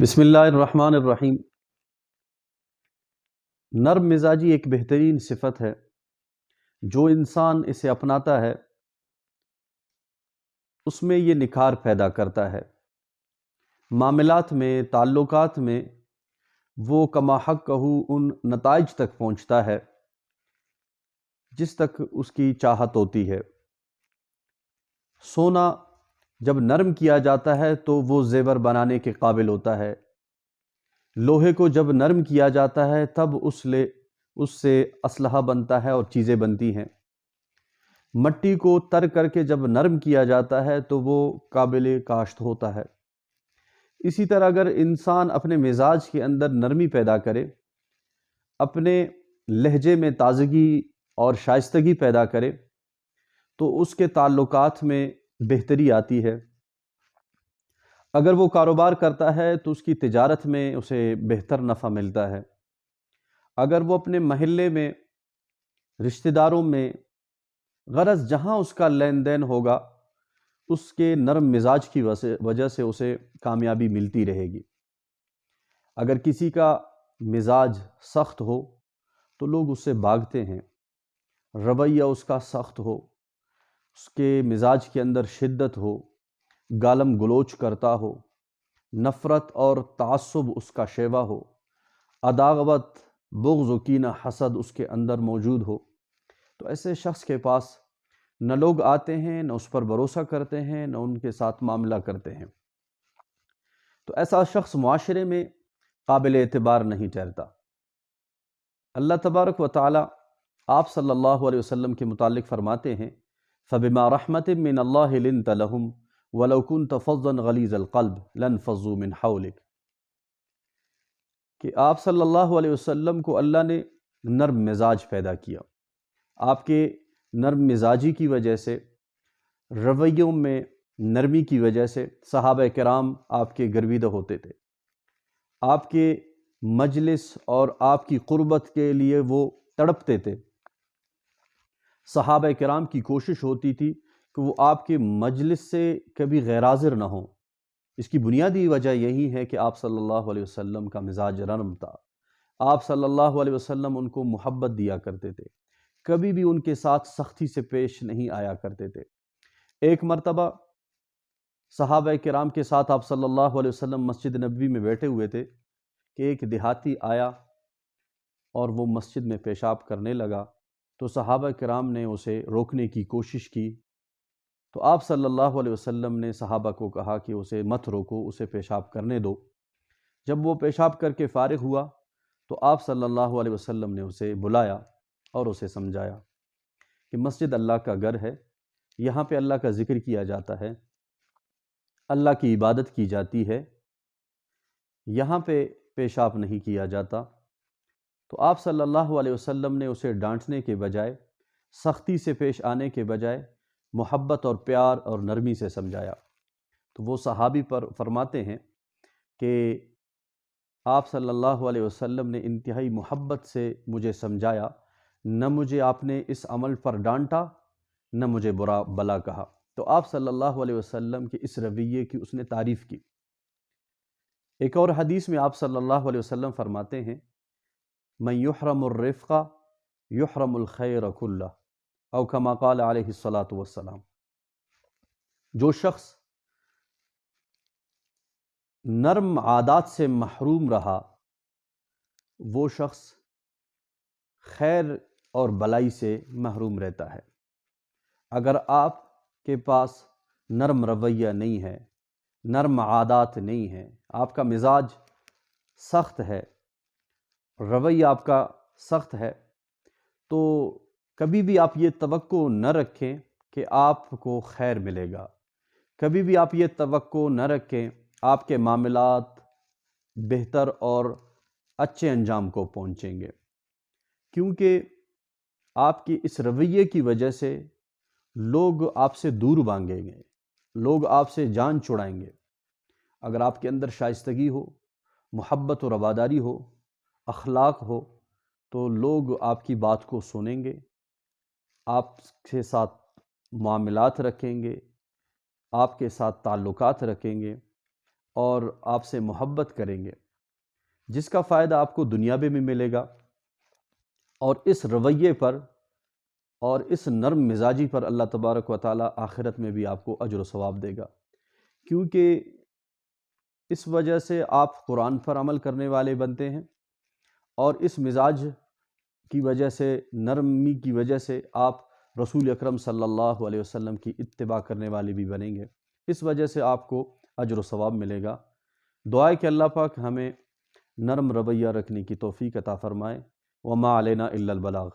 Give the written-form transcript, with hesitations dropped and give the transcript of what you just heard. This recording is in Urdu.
بسم اللہ الرحمن الرحیم۔ نرم مزاجی ایک بہترین صفت ہے۔ جو انسان اسے اپناتا ہے اس میں یہ نکھار پیدا کرتا ہے، معاملات میں، تعلقات میں وہ کما حق کہو ان نتائج تک پہنچتا ہے جس تک اس کی چاہت ہوتی ہے۔ سونا جب نرم کیا جاتا ہے تو وہ زیور بنانے کے قابل ہوتا ہے، لوہے کو جب نرم کیا جاتا ہے تب اس سے اسلحہ بنتا ہے اور چیزیں بنتی ہیں۔ مٹی کو تر کر کے جب نرم کیا جاتا ہے تو وہ قابل کاشت ہوتا ہے۔ اسی طرح اگر انسان اپنے مزاج کے اندر نرمی پیدا کرے، اپنے لہجے میں تازگی اور شائستگی پیدا کرے تو اس کے تعلقات میں بہتری آتی ہے۔ اگر وہ کاروبار کرتا ہے تو اس کی تجارت میں اسے بہتر نفع ملتا ہے۔ اگر وہ اپنے محلے میں، رشتہ داروں میں، غرض جہاں اس کا لین دین ہوگا اس کے نرم مزاج کی وجہ سے اسے کامیابی ملتی رہے گی۔ اگر کسی کا مزاج سخت ہو تو لوگ اس سے بھاگتے ہیں، رویہ اس کا سخت ہو، اس کے مزاج کے اندر شدت ہو، گالم گلوچ کرتا ہو، نفرت اور تعصب اس کا شیوا ہو، عداوت، بغض و کینہ، حسد اس کے اندر موجود ہو، تو ایسے شخص کے پاس نہ لوگ آتے ہیں، نہ اس پر بھروسہ کرتے ہیں، نہ ان کے ساتھ معاملہ کرتے ہیں۔ تو ایسا شخص معاشرے میں قابل اعتبار نہیں ٹھہرتا۔ اللہ تبارک و تعالی آپ صلی اللہ علیہ وسلم کے متعلق فرماتے ہیں فَبِمَا رَحْمَةٍ مِّنَ اللَّهِ لِنْتَ لَهُمْ وَلَوْ كُنْتَ فَظًّا غَلِيظَ الْقَلْبِ لَانفَضُّوا مِنْ حَوْلِكَ، کہ آپ صلی اللہ علیہ وسلم کو اللہ نے نرم مزاج پیدا کیا۔ آپ کے نرم مزاجی کی وجہ سے، رویوں میں نرمی کی وجہ سے صحابہ کرام آپ کے گرویدہ ہوتے تھے، آپ کے مجلس اور آپ کی قربت کے لیے وہ تڑپتے تھے۔ صحابہ کرام کی کوشش ہوتی تھی کہ وہ آپ کے مجلس سے کبھی غیر حاضر نہ ہوں۔ اس کی بنیادی وجہ یہی ہے کہ آپ صلی اللہ علیہ وسلم کا مزاج نرم تھا۔ آپ صلی اللہ علیہ وسلم ان کو محبت دیا کرتے تھے، کبھی بھی ان کے ساتھ سختی سے پیش نہیں آیا کرتے تھے۔ ایک مرتبہ صحابہ کرام کے ساتھ آپ صلی اللہ علیہ وسلم مسجد نبوی میں بیٹھے ہوئے تھے کہ ایک دیہاتی آیا اور وہ مسجد میں پیشاب کرنے لگا، تو صحابہ کرام نے اسے روکنے کی کوشش کی، تو آپ صلی اللہ علیہ وسلم نے صحابہ کو کہا کہ اسے مت روکو، اسے پیشاب کرنے دو۔ جب وہ پیشاب کر کے فارغ ہوا تو آپ صلی اللہ علیہ وسلم نے اسے بلایا اور اسے سمجھایا کہ مسجد اللہ کا گھر ہے، یہاں پہ اللہ کا ذکر کیا جاتا ہے، اللہ کی عبادت کی جاتی ہے، یہاں پہ پیشاب نہیں کیا جاتا۔ تو آپ صلی اللہ علیہ وسلم نے اسے ڈانٹنے کے بجائے، سختی سے پیش آنے کے بجائے محبت اور پیار اور نرمی سے سمجھایا۔ تو وہ صحابی پر فرماتے ہیں کہ آپ صلی اللہ علیہ وسلم نے انتہائی محبت سے مجھے سمجھایا، نہ مجھے آپ نے اس عمل پر ڈانٹا، نہ مجھے برا بلا کہا۔ تو آپ صلی اللہ علیہ وسلم کے اس رویے کی اس نے تعریف کی۔ ایک اور حدیث میں آپ صلی اللہ علیہ وسلم فرماتے ہیں من یحرم الرفق یحرم الخیر کلہ، او کما قال علیہ الصلاۃ والسلام۔ جو شخص نرم عادات سے محروم رہا وہ شخص خیر اور بلائی سے محروم رہتا ہے۔ اگر آپ کے پاس نرم رویہ نہیں ہے، نرم عادات نہیں ہیں، آپ کا مزاج سخت ہے، رویہ آپ کا سخت ہے، تو کبھی بھی آپ یہ توقع نہ رکھیں کہ آپ کو خیر ملے گا، کبھی بھی آپ یہ توقع نہ رکھیں آپ کے معاملات بہتر اور اچھے انجام کو پہنچیں گے، کیونکہ آپ کی اس رویے کی وجہ سے لوگ آپ سے دور بھاگیں گے، لوگ آپ سے جان چھڑائیں گے۔ اگر آپ کے اندر شائستگی ہو، محبت و رواداری ہو، اخلاق ہو، تو لوگ آپ کی بات کو سنیں گے، آپ کے ساتھ معاملات رکھیں گے، آپ کے ساتھ تعلقات رکھیں گے، اور آپ سے محبت کریں گے، جس کا فائدہ آپ کو دنیا میں بھی ملے گا، اور اس رویے پر اور اس نرم مزاجی پر اللہ تبارک و تعالیٰ آخرت میں بھی آپ کو اجر و ثواب دے گا، کیونکہ اس وجہ سے آپ قرآن پر عمل کرنے والے بنتے ہیں، اور اس مزاج کی وجہ سے، نرمی کی وجہ سے آپ رسول اکرم صلی اللہ علیہ وسلم کی اتباع کرنے والے بھی بنیں گے، اس وجہ سے آپ کو اجر و ثواب ملے گا۔ دعا ہے کہ اللہ پاک ہمیں نرم رویہ رکھنے کی توفیق عطا فرمائے۔ وما علینا الا البلاغ۔